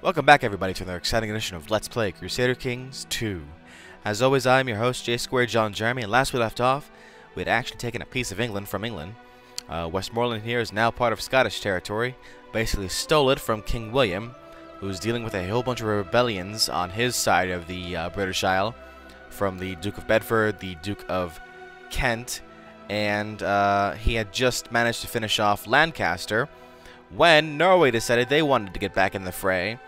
Welcome back everybody to another exciting edition of Let's Play Crusader Kings 2. As always, I'm your host, J2 John Jeremy, and last we left off, we had actually taken a piece of England from England. Westmoreland here is now part of Scottish territory, basically stole it from King William, who's dealing with a whole bunch of rebellions on his side of the British Isle, from the Duke of Bedford, the Duke of Kent, and he had just managed to finish off Lancaster, when Norway decided they wanted to get back in the fray.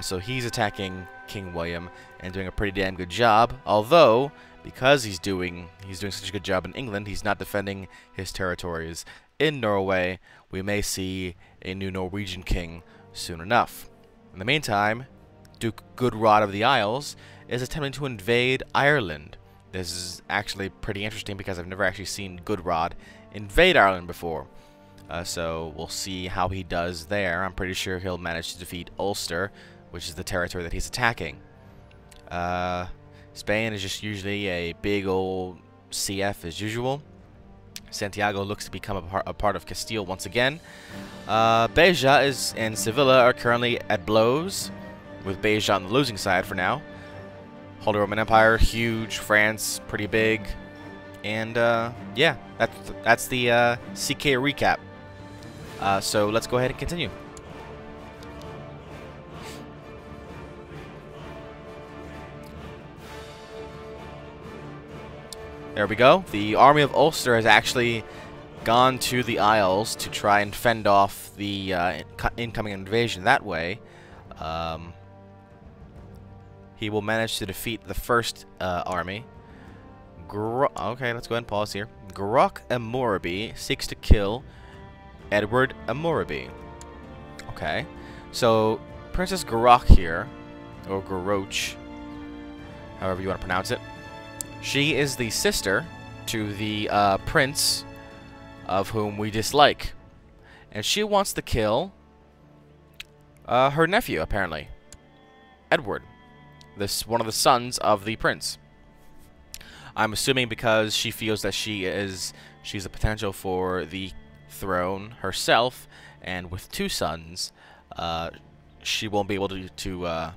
So he's attacking King William and doing a pretty damn good job. Although, because he's doing such a good job in England, he's not defending his territories in Norway. We may see a new Norwegian king soon enough. In the meantime, Duke Gudrod of the Isles is attempting to invade Ireland. This is actually pretty interesting because I've never actually seen Gudrod invade Ireland before. So we'll see how he does there. I'm pretty sure he'll manage to defeat Ulster, which is the territory that he's attacking. Spain is just usually a big old CF as usual. Santiago looks to become a part of Castile once again. Beja and Sevilla are currently at blows, with Beja on the losing side for now. Holy Roman Empire, huge. France, pretty big. And yeah, that's the CK recap. So let's go ahead and continue. There we go. The army of Ulster has actually gone to the Isles to try and fend off the incoming invasion that way. He will manage to defeat the first army. Okay, let's go ahead and pause here. Grok Amurabi seeks to kill Edward Amurabi. Okay, so Princess Garok here, or Garoch, however you want to pronounce it, she is the sister to the prince of whom we dislike, and she wants to kill her nephew, apparently, Edward, one of the sons of the prince. I'm assuming because she feels that she's a potential for the throne herself, and with two sons, she won't be able to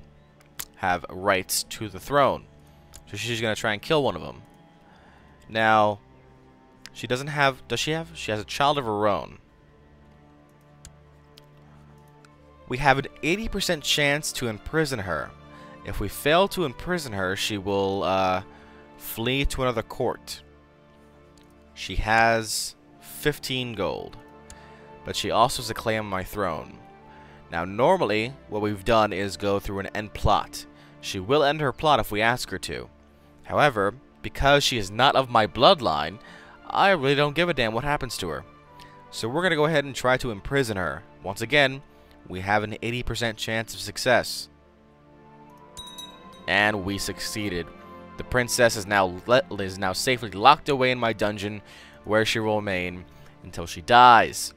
have rights to the throne. So she's gonna try and kill one of them. Now, she doesn't have. Does she have? She has a child of her own. We have an 80% chance to imprison her. If we fail to imprison her, she will flee to another court. She has 15 gold, but she also has a claim on my throne. Now, normally, what we've done is go through an end plot. She will end her plot if we ask her to. However, because she is not of my bloodline, I really don't give a damn what happens to her. So we're going to go ahead and try to imprison her. Once again, we have an 80% chance of success. And we succeeded. The princess is now safely locked away in my dungeon, where she will remain until she dies.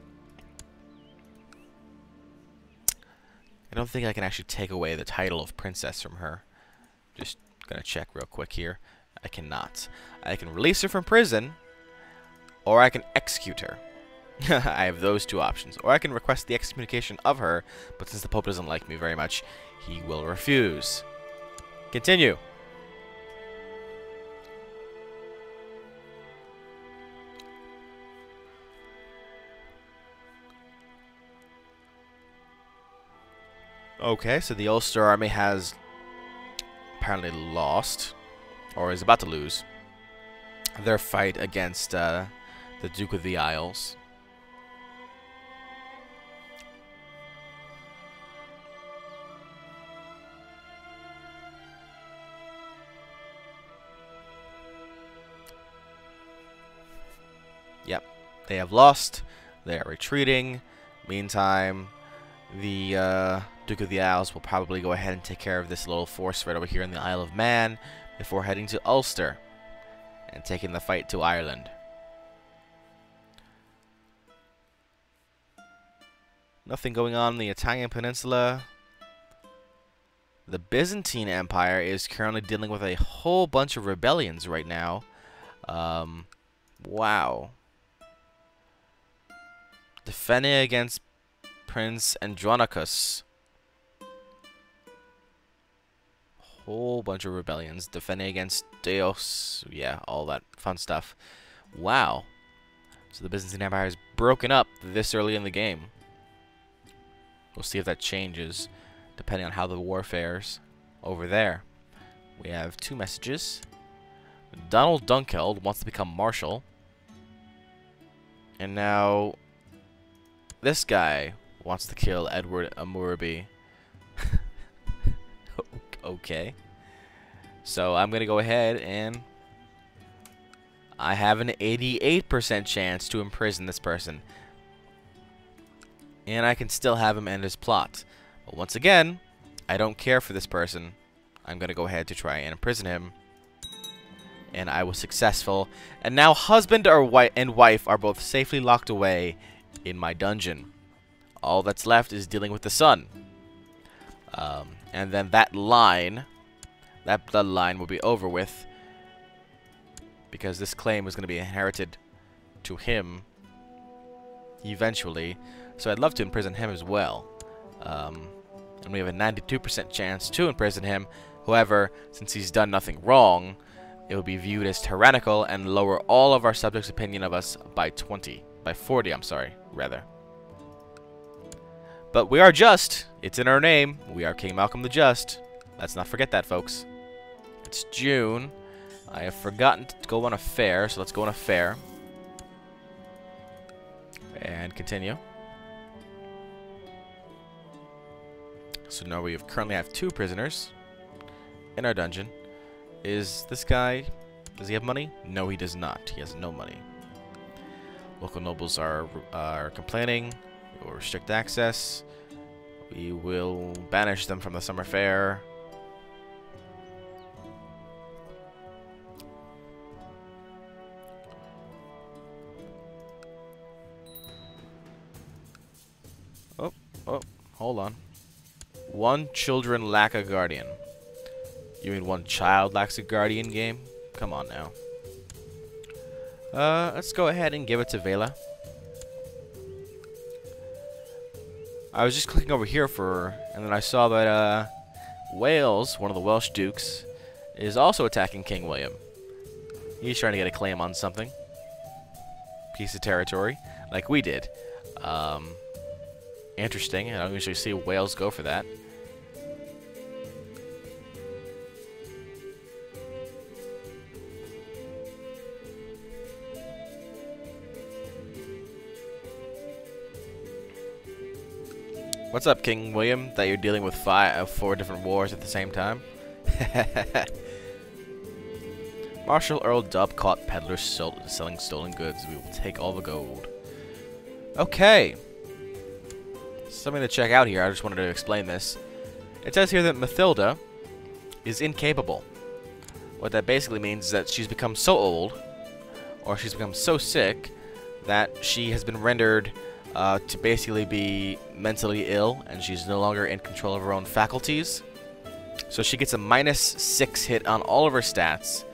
I don't think I can actually take away the title of princess from her. Just gonna check real quick here. I cannot. I can release her from prison, or I can execute her. I have those two options. Or I can request the excommunication of her, but since the Pope doesn't like me very much, he will refuse. Continue. Okay, so the Ulster army has apparently lost, or is about to lose, their fight against the Duke of the Isles. Yep, they have lost. They are retreating. Meantime, the Duke of the Isles will probably go ahead and take care of this little force right over here in the Isle of Man before heading to Ulster and taking the fight to Ireland. Nothing going on in the Italian peninsula. The Byzantine Empire is currently dealing with a whole bunch of rebellions right now. Wow. Defending against Prince Andronicus. whole bunch of rebellions defending against Deos. Yeah, all that fun stuff. Wow. So the Byzantine Empire is broken up this early in the game. We'll see if that changes depending on how the war fares over there. We have 2 messages. Donald Dunkeld wants to become Marshal. And now this guy wants to kill Edward Amurabi. Okay. So I'm going to go ahead and I have an 88% chance to imprison this person. And I can still have him end his plot. But once again, I don't care for this person. I'm going to go ahead to try and imprison him. And I was successful. And now husband and wife are both safely locked away in my dungeon. All that's left is dealing with the son. And then that bloodline will be over with. Because this claim is going to be inherited to him eventually. So I'd love to imprison him as well. And we have a 92% chance to imprison him. However, since he's done nothing wrong, it will be viewed as tyrannical and lower all of our subjects' opinion of us by 40, I'm sorry, rather. But we are just. It's in our name. We are King Malcolm the Just. Let's not forget that, folks. It's June. I have forgotten to go on a fair, so let's go on a fair. And continue. So now we currently have 2 prisoners in our dungeon. Is this guy, does he have money? No, he does not. He has no money. Local nobles are complaining. We will restrict access. We will banish them from the summer fair. Oh, hold on. 1 children lack a guardian. You mean 1 child lacks a guardian game? Come on now. Let's go ahead and give it to Vela. I was just clicking over here and then I saw that Wales, one of the Welsh dukes, is also attacking King William. He's trying to get a claim on something. Piece of territory, like we did. Interesting. I don't usually see Wales go for that. What's up, King William, that you're dealing with 4 different wars at the same time? Marshal Earl Dubb caught peddlers selling stolen goods. We will take all the gold. Okay. Something to check out here. I just wanted to explain this. It says here that Mathilda is incapable. What that basically means is that she's become so old, or she's become so sick, that she has been rendered to basically be mentally ill, and she's no longer in control of her own faculties. So she gets a -6 hit on all of her stats,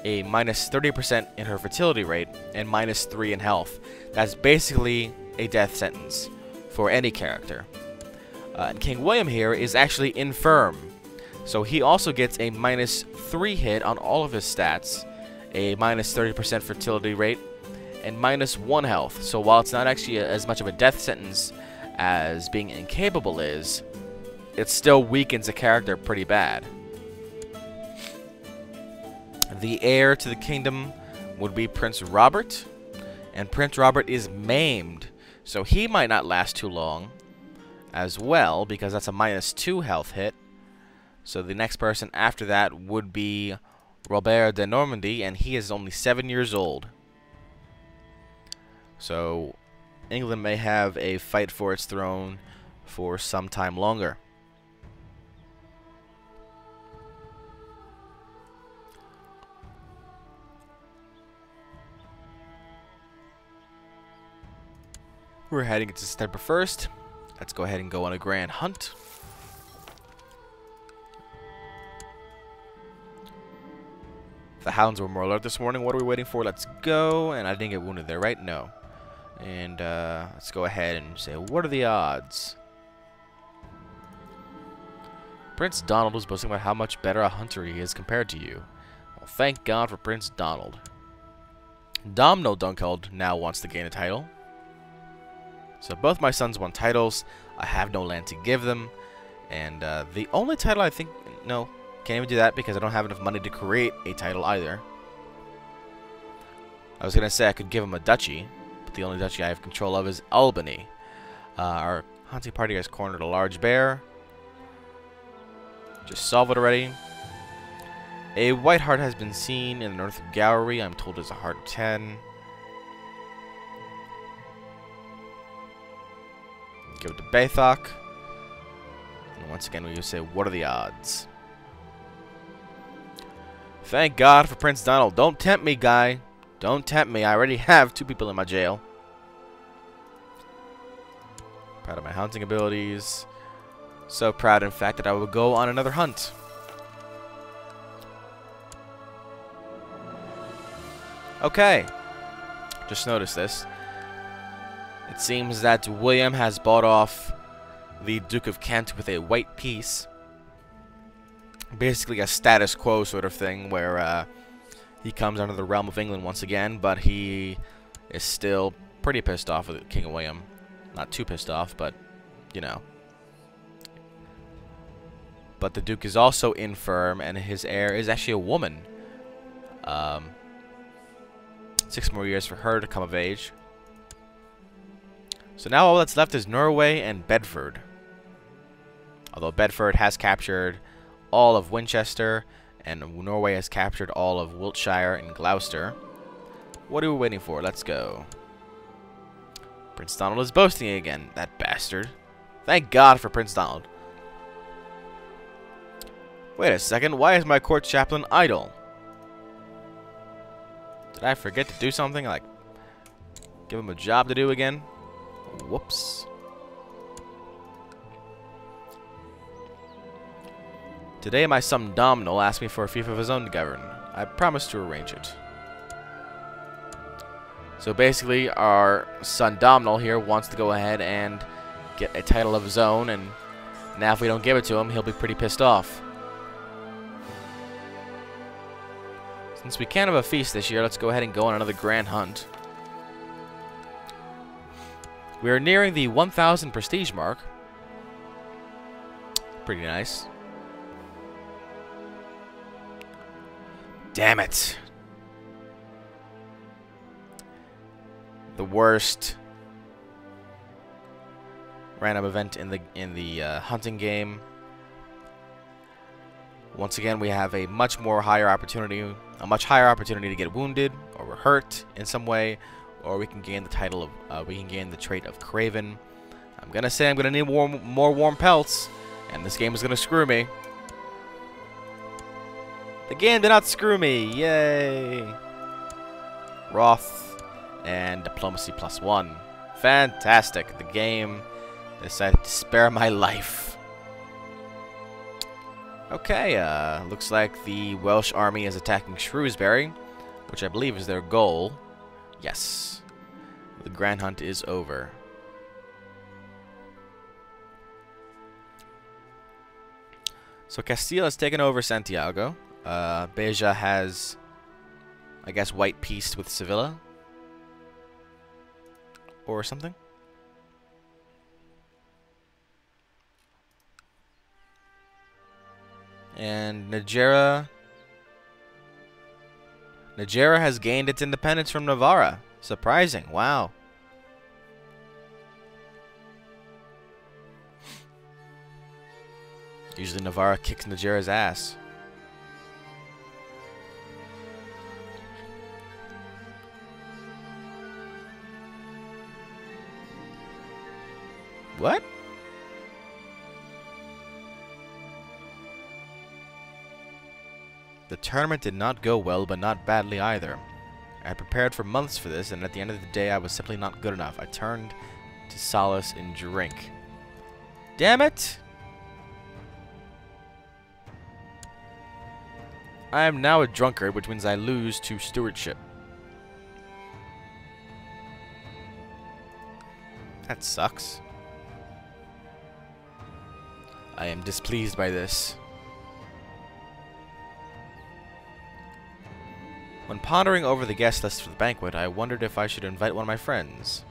a -30% in her fertility rate, and -3 in health. That's basically a death sentence for any character. And King William here is actually infirm. So he also gets a -3 hit on all of his stats, a -30% fertility rate, and -1 health. So while it's not actually as much of a death sentence as being incapable is, it still weakens a character pretty bad. The heir to the kingdom would be Prince Robert, and Prince Robert is maimed, so he might not last too long as well, because that's a -2 health hit. So the next person after that would be Robert de Normandy, and he is only 7 years old. So England may have a fight for its throne for some time longer. We're heading into September 1st. Let's go ahead and go on a grand hunt. The hounds were more alert this morning. What are we waiting for? Let's go. And I didn't get wounded there, right? No. And let's go ahead and say, what are the odds? Prince Donald was boasting about how much better a hunter he is compared to you. Well, thank God for Prince Donald. Domno Dunkeld now wants to gain a title. So both my sons won titles. I have no land to give them. And the only title I think... No, can't even do that because I don't have enough money to create a title either. I was going to say I could give him a duchy, but the only duchy I have control of is Albany. Our hunting party has cornered a large bear. Just solve it already. A white hart has been seen in the north gallery. I'm told it's a heart of 10. Give it to Baythok. And once again, we say, what are the odds? Thank God for Prince Donald. Don't tempt me, guy. Don't tempt me. I already have 2 people in my jail. Proud of my hunting abilities. So proud, in fact, that I will go on another hunt. Okay. Just noticed this. It seems that William has bought off the Duke of Kent with a white piece. Basically a status quo sort of thing where he comes under the realm of England once again, but he is still pretty pissed off with King William. Not too pissed off, but, you know. But the Duke is also infirm, and his heir is actually a woman. 6 more years for her to come of age. So now all that's left is Norway and Bedford. Although Bedford has captured all of Winchester, and Norway has captured all of Wiltshire and Gloucester. What are we waiting for? Let's go. Prince Donald is boasting again, that bastard. Thank God for Prince Donald. Wait a second, why is my court chaplain idle? Did I forget to do something? Like, give him a job to do again? Whoops. Today my son Domhnall asked me for a fief of his own to govern. I promised to arrange it. So basically, our son Domhnall here wants to go ahead and get a title of his own, and now if we don't give it to him, he'll be pretty pissed off. Since we can't have a feast this year, let's go ahead and go on another grand hunt. We are nearing the 1,000 prestige mark. Pretty nice. Damn it. The worst random event in the hunting game. Once again, we have a much higher opportunity to get wounded or hurt in some way, or we can gain the title of we can gain the trait of Craven. I'm gonna say I'm gonna need more warm pelts, and this game is gonna screw me. The game did not screw me. Yay! Wrath and Diplomacy +1. Fantastic. The game decided to spare my life. Okay, looks like the Welsh army is attacking Shrewsbury, which I believe is their goal. Yes. The grand hunt is over. So Castile has taken over Santiago. Beja has, I guess, white peaced with Sevilla. Or something. And Najera has gained its independence from Navarra. Surprising. Wow. Usually Navarra kicks Najera's ass. What? The tournament did not go well, but not badly either. I had prepared for months for this, and at the end of the day, I was simply not good enough. I turned to solace in drink. Damn it! I am now a drunkard, which means I lose to stewardship. That sucks. I am displeased by this. When pondering over the guest list for the banquet, I wondered if I should invite one of my friends.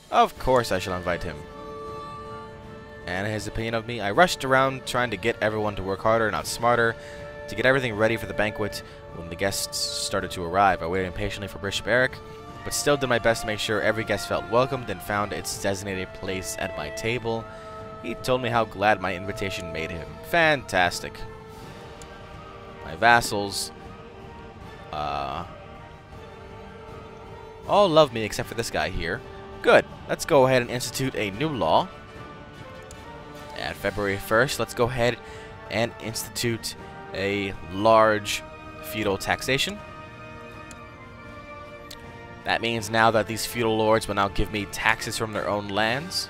Of course I shall invite him. And his opinion of me, I rushed around trying to get everyone to work harder, not smarter, to get everything ready for the banquet. When the guests started to arrive, I waited impatiently for Bishop Eric, but still did my best to make sure every guest felt welcomed and found its designated place at my table. He told me how glad my invitation made him. Fantastic. My vassals all love me except for this guy here. Good. Let's go ahead and institute a new law. At February 1st, let's go ahead and institute a large feudal taxation. That means now that these feudal lords will now give me taxes from their own lands.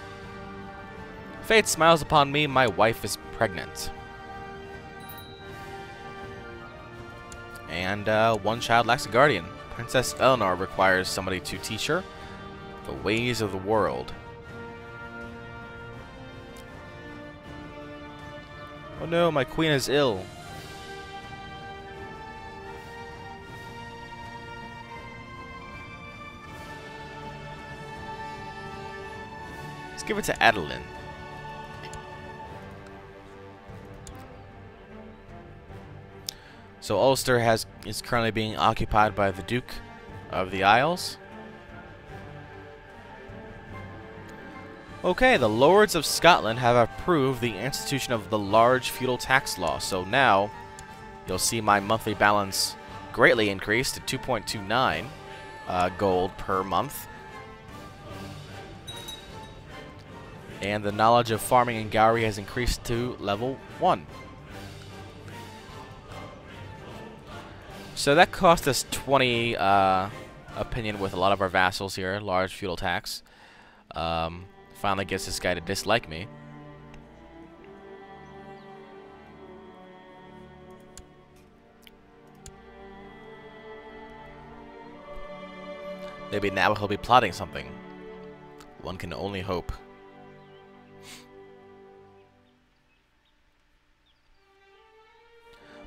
Fate smiles upon me, my wife is pregnant. And one child lacks a guardian. Princess Eleanor requires somebody to teach her the ways of the world. Oh no, my queen is ill. Let's give it to Adeline. So Ulster is currently being occupied by the Duke of the Isles. Okay, the Lords of Scotland have approved the institution of the large feudal tax law. So now you'll see my monthly balance greatly increased to 2.29 gold per month. And the knowledge of farming and Gowrie has increased to level 1. So that cost us 20 opinion with a lot of our vassals here. Large feudal tax. Finally gets this guy to dislike me. Maybe now he'll be plotting something. One can only hope.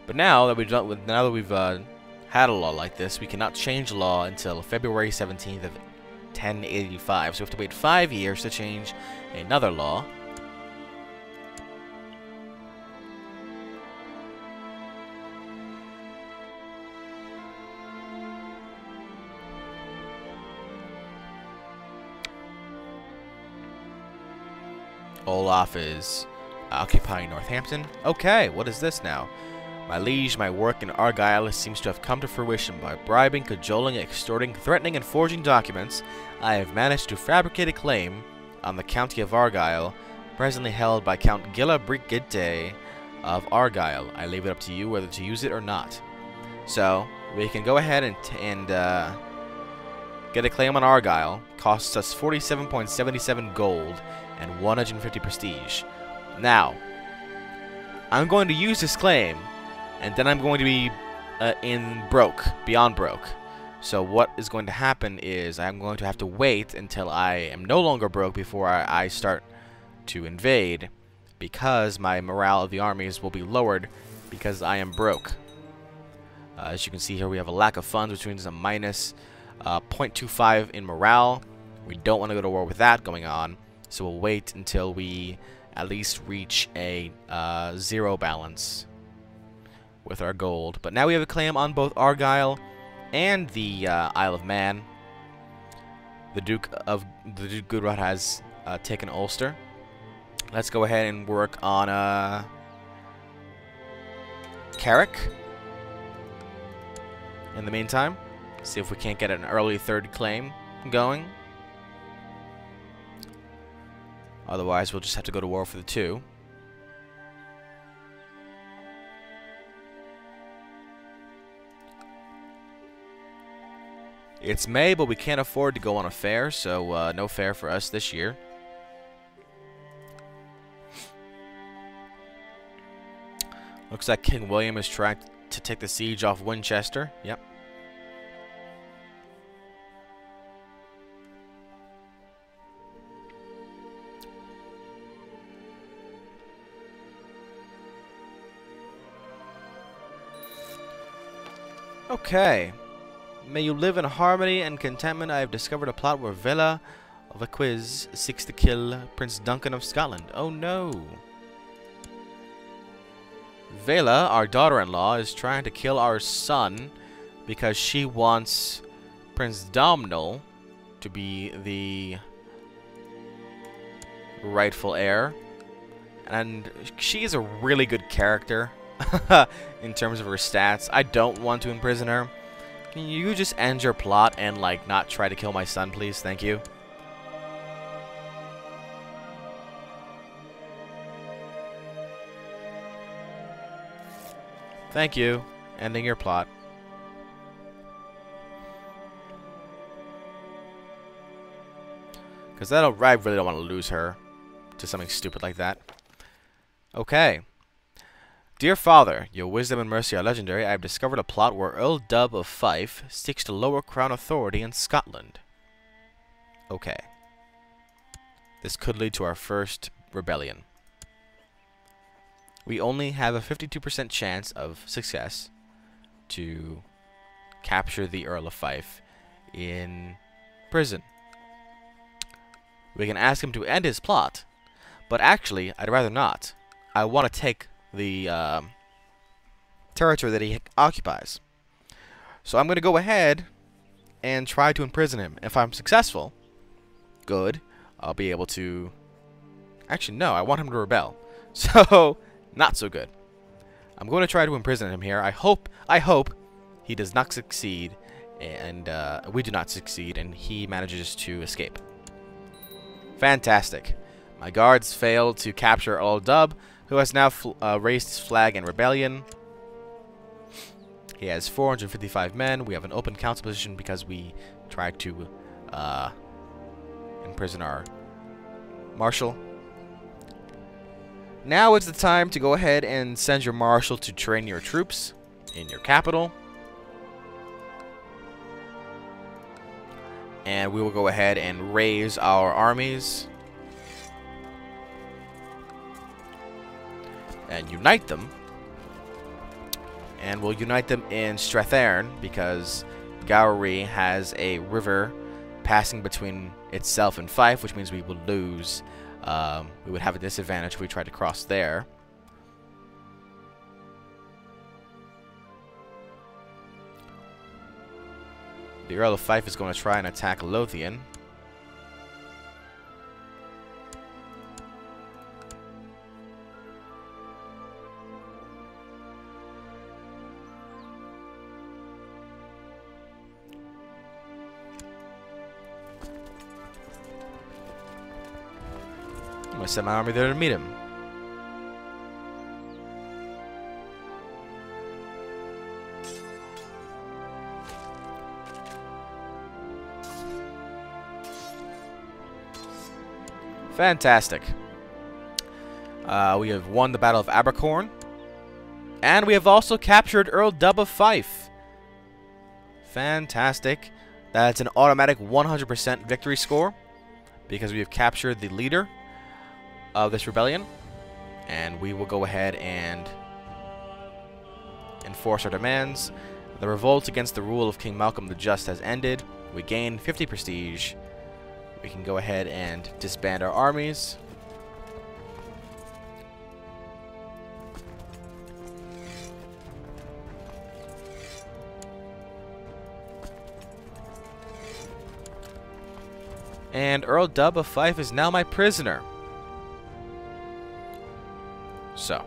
But now that we've had a law like this, we cannot change the law until February 17th of 1085. So we have to wait 5 years to change another law. Olaf is occupying Northampton. Okay, what is this now? My liege, my work in Argyle seems to have come to fruition. By bribing, cajoling, extorting, threatening, and forging documents, I have managed to fabricate a claim on the county of Argyle, presently held by Count Gilla Brigitte of Argyle. I leave it up to you whether to use it or not. So, we can go ahead and get a claim on Argyle. Costs us 47.77 gold and 150 prestige. Now, I'm going to use this claim, and then I'm going to be beyond broke. So what is going to happen is I'm going to have to wait until I am no longer broke before I start to invade, because my morale of the armies will be lowered because I am broke. As you can see here, we have a lack of funds, which means a minus 0.25 in morale. We don't want to go to war with that going on, so we'll wait until we at least reach a 0 balance with our gold. But now we have a claim on both Argyle and the Isle of Man. The Duke Gudrod has taken Ulster. Let's go ahead and work on Carrick. In the meantime, see if we can't get an early third claim going. Otherwise, we'll just have to go to war for the 2. It's May, but we can't afford to go on a fair, so no fair for us this year. Looks like King William is trying to take the siege off Winchester. Yep. Okay. May you live in harmony and contentment. I have discovered a plot where Vela of a quiz seeks to kill Prince Duncan of Scotland. Oh no. Vela, our daughter-in-law, is trying to kill our son because she wants Prince Domhnall to be the rightful heir. And she is a really good character in terms of her stats. I don't want to imprison her. Can you just end your plot and, like, not try to kill my son, please? Thank you. Thank you. Ending your plot. Because I really don't want to lose her to something stupid like that. Okay. Dear Father, your wisdom and mercy are legendary. I have discovered a plot where Earl Dub of Fife seeks to lower crown authority in Scotland. Okay. This could lead to our first rebellion. We only have a 52% chance of success to capture the Earl of Fife in prison. We can ask him to end his plot, but actually, I'd rather not. I want to take the territory that he occupies. So I'm going to go ahead and try to imprison him. If I'm successful, good. I'll be able to... Actually, no, I want him to rebel. So, not so good. I'm going to try to imprison him here. I hope he does not succeed, and we do not succeed, and he manages to escape. Fantastic. My guards failed to capture Earl Dub, who has now raised his flag in rebellion. He has 455 men. We have an open council position because we tried to imprison our marshal. Now is the time to go ahead and send your marshal to train your troops in your capital. And we will go ahead and raise our armies and unite them. And we'll unite them in Strathearn because Gowrie has a river passing between itself and Fife, which means we will lose. We would have a disadvantage if we tried to cross there. The Earl of Fife is going to try and attack Lothian. I'm going to send my army there to meet him. Fantastic. We have won the Battle of Abercorn. And we have also captured Earl Dub of Fife. Fantastic. That's an automatic 100% victory score because we have captured the leader of this rebellion. And we will go ahead and enforce our demands. The revolt against the rule of King Malcolm the Just has ended. We gain 50 prestige. We can go ahead and disband our armies. And Earl Dub of Fife is now my prisoner. So,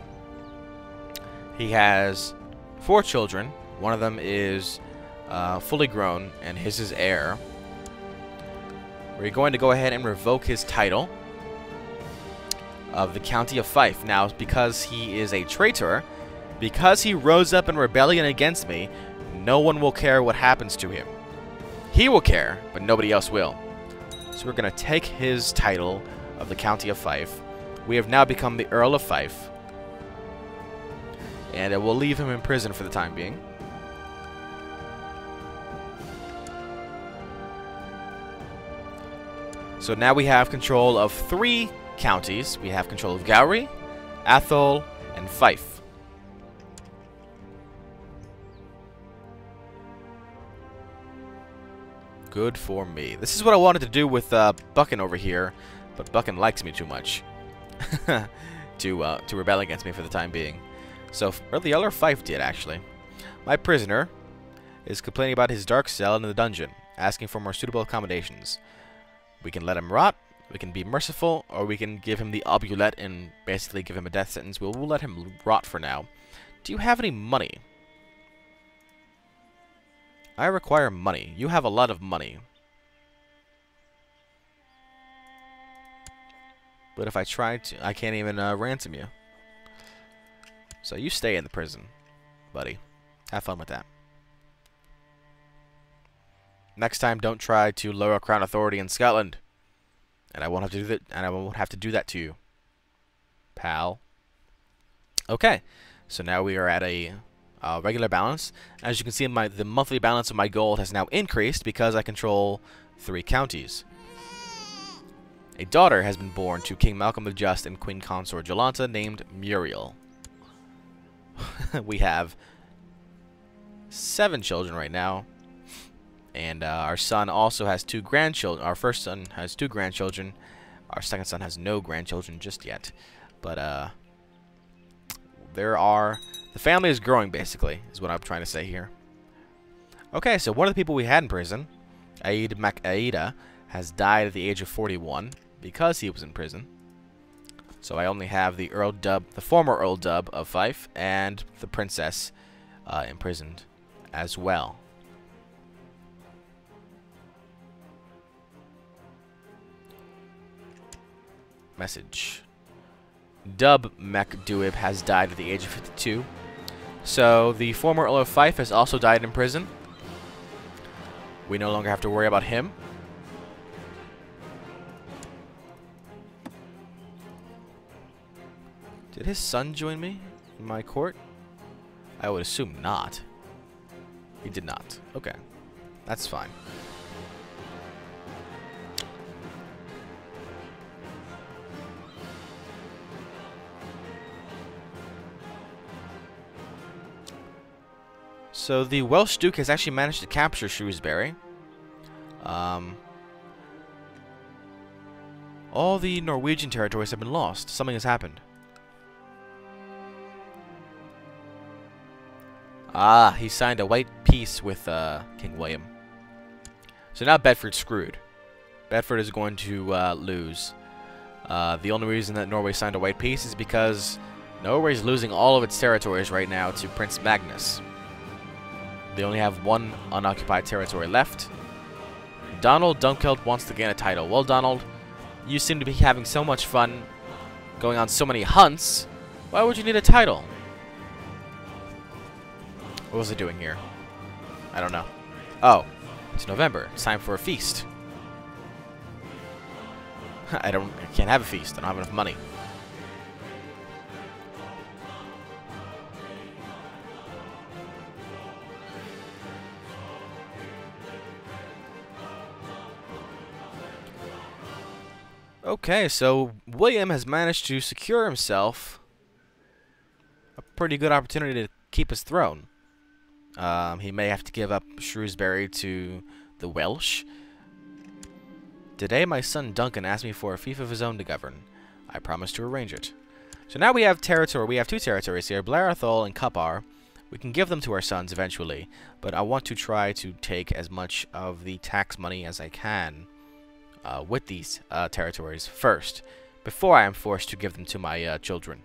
he has 4 children. One of them is fully grown, and his is heir. We're going to go ahead and revoke his title of the County of Fife. Now, because he is a traitor, because he rose up in rebellion against me, no one will care what happens to him. He will care, but nobody else will. So we're going to take his title of the County of Fife. We have now become the Earl of Fife. And it will leave him in prison for the time being. So now we have control of 3 counties. We have control of Gowrie, Atholl, and Fife. Good for me. This is what I wanted to do with Buchan over here, but Buchan likes me too much to rebel against me for the time being. So, or the other Fife did, actually. My prisoner is complaining about his dark cell in the dungeon, asking for more suitable accommodations. We can let him rot, we can be merciful, or we can give him the obulette and basically give him a death sentence. We'll let him rot for now. Do you have any money? I require money. You have a lot of money. But if I try to, I can't even ransom you. So you stay in the prison, buddy. Have fun with that. Next time, don't try to lower Crown authority in Scotland, and I won't have to do that. And I won't have to do that to you, pal. Okay, so now we are at a regular balance. As you can see, the monthly balance of my gold has now increased because I control 3 counties. A daughter has been born to King Malcolm the Just and Queen Consort Jolanta, named Muriel. We have 7 children right now, and our son also has 2 grandchildren. Our first son has 2 grandchildren. Our second son has no grandchildren just yet, but the family is growing, basically, is what I'm trying to say here. Okay, so one of the people we had in prison, Aid Mac-Aida, has died at the age of 41 because he was in prison. So I only have the former Earl Dub of Fife, and the princess imprisoned as well. Message. Dub MacDuib has died at the age of 52. So the former Earl of Fife has also died in prison. We no longer have to worry about him. Did his son join me in my court? I would assume not. He did not. Okay. That's fine. So the Welsh Duke has actually managed to capture Shrewsbury. All the Norwegian territories have been lost. Something has happened. Ah, he signed a white peace with King William. So now Bedford's screwed. Bedford is going to lose. The only reason that Norway signed a white peace is because Norway's losing all of its territories right now to Prince Magnus. They only have 1 unoccupied territory left. Donald Dunkeld wants to gain a title. Well, Donald, you seem to be having so much fun going on so many hunts. Why would you need a title? What was it doing here? I don't know. Oh, it's November. It's time for a feast. I can't have a feast. I don't have enough money. Okay, so William has managed to secure himself a pretty good opportunity to keep his throne. He may have to give up Shrewsbury to the Welsh. Today, my son Duncan asked me for a fief of his own to govern. I promised to arrange it. So now we have territory. We have 2 territories here, Blair Athol and Cupar. We can give them to our sons eventually, but I want to try to take as much of the tax money as I can with these territories first, before I am forced to give them to my children.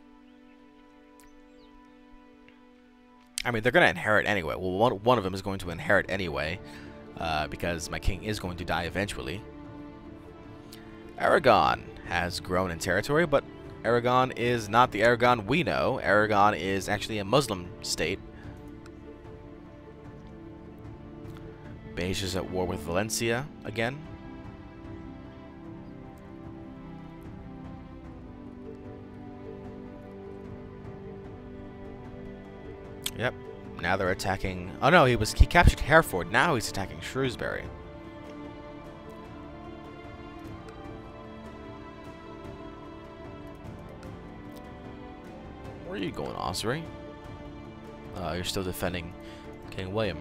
I mean, they're going to inherit anyway. Well, one of them is going to inherit anyway, because my king is going to die eventually. Aragon has grown in territory, but Aragon is not the Aragon we know. Aragon is actually a Muslim state. Beige is at war with Valencia again. Yep. Now they're attacking. Oh no, he captured Hereford. Now he's attacking Shrewsbury. Where are you going, Ossory? You're still defending King William.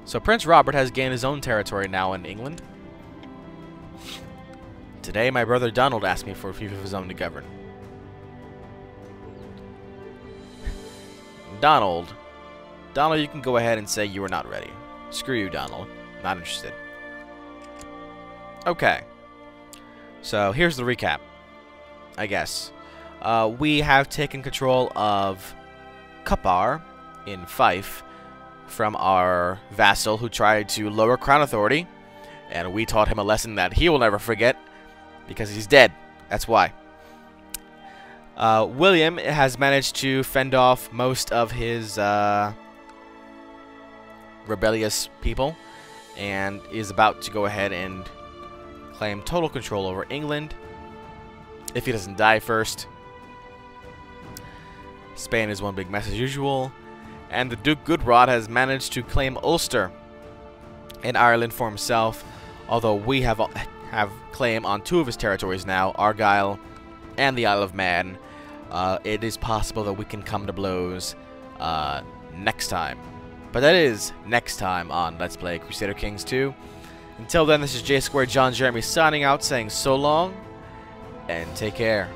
So Prince Robert has gained his own territory now in England. Today, my brother Donald asked me for a fief of his own to govern. Donald, you can go ahead and say you are not ready. Screw you, Donald. Not interested. Okay. So here's the recap, I guess. We have taken control of Cupar in Fife from our vassal who tried to lower crown authority, and we taught him a lesson that he will never forget because he's dead. That's why. William has managed to fend off most of his rebellious people and is about to go ahead and claim total control over England if he doesn't die first. Spain is one big mess as usual, and the Duke Goodrod has managed to claim Ulster in Ireland for himself, although we have claim on 2 of his territories now, Argyll and the Isle of Man. It is possible that we can come to blows next time. But that is next time on Let's Play Crusader Kings 2. Until then, this is J Square John Jeremy signing out, saying so long, and take care.